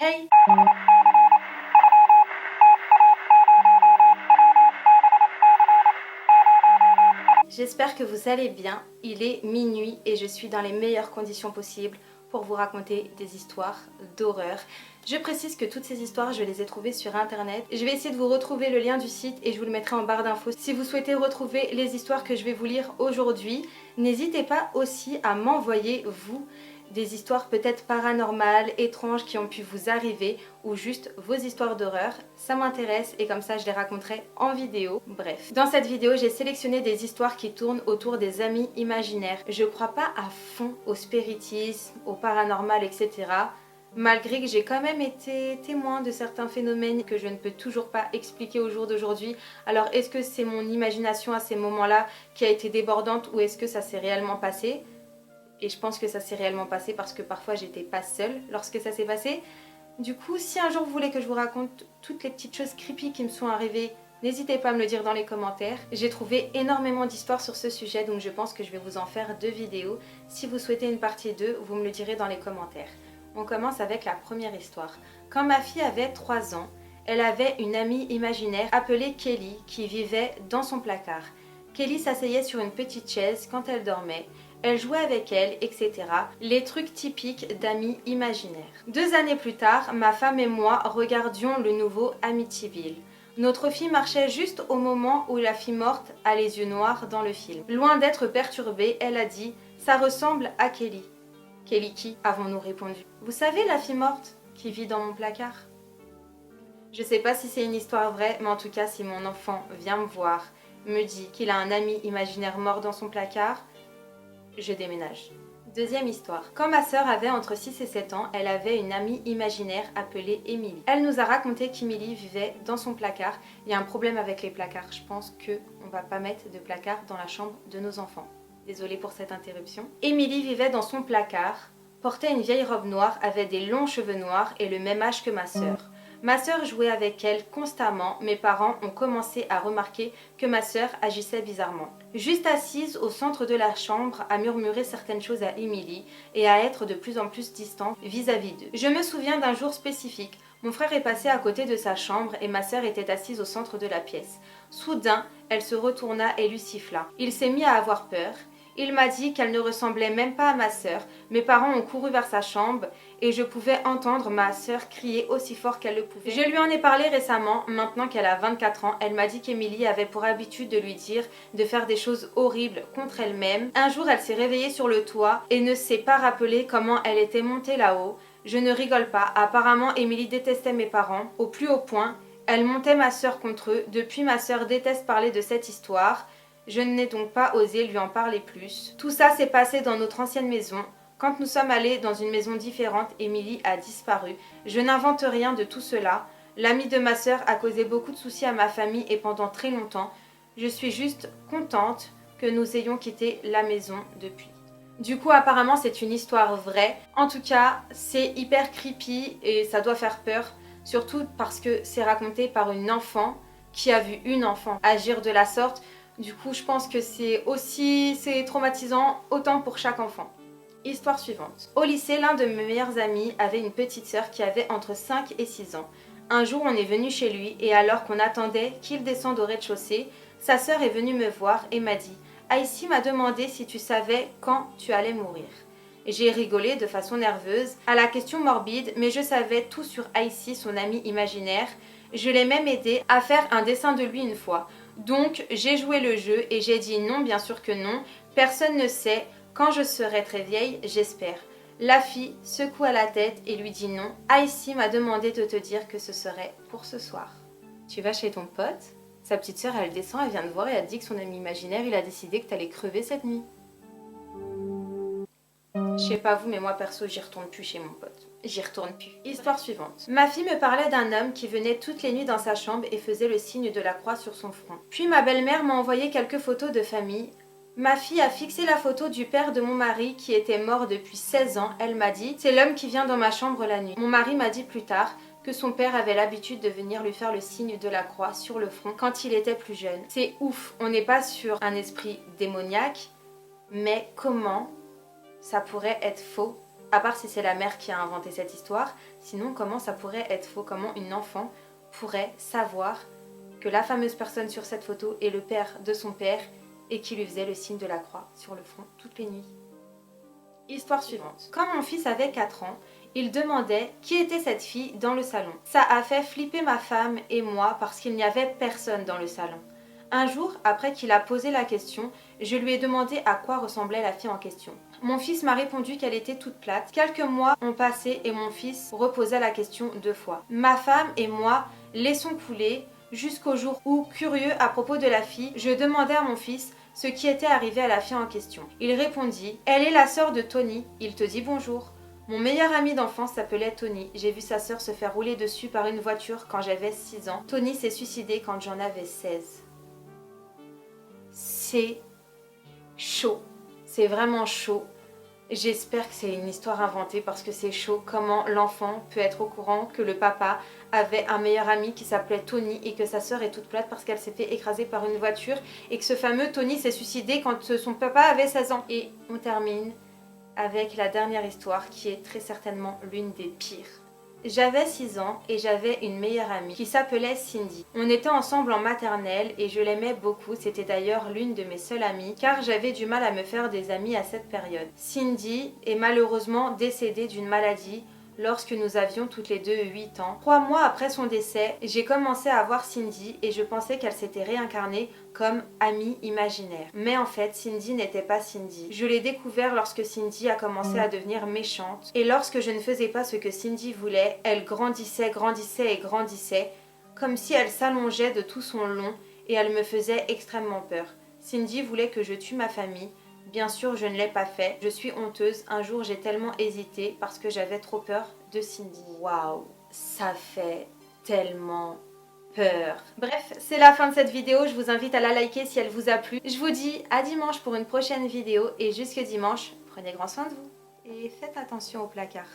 Hey! J'espère que vous allez bien. Il est minuit et je suis dans les meilleures conditions possibles pour vous raconter des histoires d'horreur. Je précise que toutes ces histoires, je les ai trouvées sur internet. Je vais essayer de vous retrouver le lien du site et je vous le mettrai en barre d'infos. Si vous souhaitez retrouver les histoires que je vais vous lire aujourd'hui, n'hésitez pas aussi à m'envoyer, vous, des histoires peut-être paranormales, étranges qui ont pu vous arriver ou juste vos histoires d'horreur. Ça m'intéresse et comme ça je les raconterai en vidéo. Bref, dans cette vidéo j'ai sélectionné des histoires qui tournent autour des amis imaginaires. Je crois pas à fond au spiritisme, au paranormal, etc. Malgré que j'ai quand même été témoin de certains phénomènes que je ne peux toujours pas expliquer au jour d'aujourd'hui. Alors est-ce que c'est mon imagination à ces moments-là qui a été débordante ou est-ce que ça s'est réellement passé ? Et je pense que ça s'est réellement passé parce que parfois j'étais pas seule lorsque ça s'est passé. Du coup, si un jour vous voulez que je vous raconte toutes les petites choses creepy qui me sont arrivées, n'hésitez pas à me le dire dans les commentaires. J'ai trouvé énormément d'histoires sur ce sujet, donc je pense que je vais vous en faire 2 vidéos. Si vous souhaitez une partie 2, vous me le direz dans les commentaires. On commence avec la première histoire. Quand ma fille avait 3 ans, elle avait une amie imaginaire appelée Kelly qui vivait dans son placard. Kelly s'asseyait sur une petite chaise quand elle dormait. Elle jouait avec elle, etc. Les trucs typiques d'amis imaginaires. 2 années plus tard, ma femme et moi regardions le nouveau Amityville. Notre fille marchait juste au moment où la fille morte a les yeux noirs dans le film. Loin d'être perturbée, elle a dit « Ça ressemble à Kelly ». « Kelly qui ?» avons-nous répondu. « Vous savez la fille morte qui vit dans mon placard ?» Je sais pas si c'est une histoire vraie, mais en tout cas si mon enfant vient me voir, me dit qu'il a un ami imaginaire mort dans son placard, je déménage. Deuxième histoire. Quand ma sœur avait entre 6 et 7 ans, elle avait une amie imaginaire appelée Emily. Elle nous a raconté qu'Emily vivait dans son placard. Il y a un problème avec les placards. Je pense qu'on va pas mettre de placard dans la chambre de nos enfants. Désolée pour cette interruption. Emily vivait dans son placard, portait une vieille robe noire, avait des longs cheveux noirs et le même âge que ma sœur. Ma sœur jouait avec elle constamment, mes parents ont commencé à remarquer que ma sœur agissait bizarrement. Juste assise au centre de la chambre, à murmurer certaines choses à Emily et à être de plus en plus distante vis-à-vis d'eux. Je me souviens d'un jour spécifique. Mon frère est passé à côté de sa chambre et ma sœur était assise au centre de la pièce. Soudain, elle se retourna et lui siffla. Il s'est mis à avoir peur. Il m'a dit qu'elle ne ressemblait même pas à ma sœur. Mes parents ont couru vers sa chambre et je pouvais entendre ma sœur crier aussi fort qu'elle le pouvait. Je lui en ai parlé récemment, maintenant qu'elle a 24 ans. Elle m'a dit qu'Emily avait pour habitude de lui dire de faire des choses horribles contre elle-même. Un jour, elle s'est réveillée sur le toit et ne s'est pas rappelé comment elle était montée là-haut. Je ne rigole pas. Apparemment, Emily détestait mes parents au plus haut point. Elle montait ma sœur contre eux. Depuis, ma sœur déteste parler de cette histoire. Je n'ai donc pas osé lui en parler plus. Tout ça s'est passé dans notre ancienne maison. Quand nous sommes allés dans une maison différente, Emily a disparu. Je n'invente rien de tout cela. L'ami de ma sœur a causé beaucoup de soucis à ma famille et pendant très longtemps. Je suis juste contente que nous ayons quitté la maison depuis. Du coup, apparemment, c'est une histoire vraie. En tout cas, c'est hyper creepy et ça doit faire peur. Surtout parce que c'est raconté par une enfant qui a vu une enfant agir de la sorte. Du coup, je pense que c'est traumatisant autant pour chaque enfant. Histoire suivante. Au lycée, l'un de mes meilleurs amis avait une petite sœur qui avait entre 5 et 6 ans. Un jour, on est venu chez lui et alors qu'on attendait qu'il descende au rez-de-chaussée, sa sœur est venue me voir et m'a dit « Aïssi m'a demandé si tu savais quand tu allais mourir. » J'ai rigolé de façon nerveuse à la question morbide, mais je savais tout sur Aïssi, son amie imaginaire. Je l'ai même aidé à faire un dessin de lui une fois. Donc j'ai joué le jeu et j'ai dit non, bien sûr que non, personne ne sait, quand je serai très vieille, j'espère. La fille secoua la tête et lui dit non. Aïssi m'a demandé de te dire que ce serait pour ce soir. Tu vas chez ton pote, sa petite sœur elle descend, elle vient te voir et elle te dit que son ami imaginaire il a décidé que t'allais crever cette nuit. Je sais pas vous, mais moi perso j'y retourne plus chez mon pote. J'y retourne plus. Histoire suivante. Ma fille me parlait d'un homme qui venait toutes les nuits dans sa chambre et faisait le signe de la croix sur son front. Puis ma belle-mère m'a envoyé quelques photos de famille. Ma fille a fixé la photo du père de mon mari qui était mort depuis 16 ans. Elle m'a dit « C'est l'homme qui vient dans ma chambre la nuit ». Mon mari m'a dit plus tard que son père avait l'habitude de venir lui faire le signe de la croix sur le front quand il était plus jeune. C'est ouf, on n'est pas sur un esprit démoniaque, mais comment ça pourrait être faux? À part si c'est la mère qui a inventé cette histoire, Sinon, comment ça pourrait être faux? Comment une enfant pourrait savoir que la fameuse personne sur cette photo est le père de son père et qui lui faisait le signe de la croix sur le front toutes les nuits? Histoire suivante. Quand mon fils avait 4 ans, il demandait qui était cette fille dans le salon. Ça a fait flipper ma femme et moi parce qu'il n'y avait personne dans le salon. Un jour, après qu'il a posé la question, je lui ai demandé à quoi ressemblait la fille en question. Mon fils m'a répondu qu'elle était toute plate. Quelques mois ont passé et mon fils reposa la question 2 fois. Ma femme et moi laissons couler jusqu'au jour où, curieux à propos de la fille, je demandai à mon fils ce qui était arrivé à la fille en question. Il répondit « Elle est la sœur de Tony, il te dit bonjour ». Mon meilleur ami d'enfance s'appelait Tony. J'ai vu sa sœur se faire rouler dessus par une voiture quand j'avais 6 ans. Tony s'est suicidé quand j'en avais 16. C'est chaud. C'est vraiment chaud. J'espère que c'est une histoire inventée parce que c'est chaud. Comment l'enfant peut être au courant que le papa avait un meilleur ami qui s'appelait Tony et que sa sœur est toute plate parce qu'elle s'est fait écraser par une voiture et que ce fameux Tony s'est suicidé quand son papa avait 16 ans. Et on termine avec la dernière histoire qui est très certainement l'une des pires. J'avais 6 ans et j'avais une meilleure amie qui s'appelait Cindy. On était ensemble en maternelle et je l'aimais beaucoup, c'était d'ailleurs l'une de mes seules amies car j'avais du mal à me faire des amis à cette période. Cindy est malheureusement décédée d'une maladie lorsque nous avions toutes les deux 8 ans. 3 mois après son décès, j'ai commencé à voir Cindy et je pensais qu'elle s'était réincarnée comme amie imaginaire. Mais en fait, Cindy n'était pas Cindy. Je l'ai découvert lorsque Cindy a commencé à devenir méchante. Et lorsque je ne faisais pas ce que Cindy voulait, elle grandissait, grandissait et grandissait, comme si elle s'allongeait de tout son long et elle me faisait extrêmement peur. Cindy voulait que je tue ma famille. Bien sûr, je ne l'ai pas fait. Je suis honteuse. Un jour, j'ai tellement hésité parce que j'avais trop peur de Cindy. Waouh, ça fait tellement peur. Bref, c'est la fin de cette vidéo. Je vous invite à la liker si elle vous a plu. Je vous dis à dimanche pour une prochaine vidéo. Et jusque dimanche, prenez grand soin de vous. Et faites attention au placard.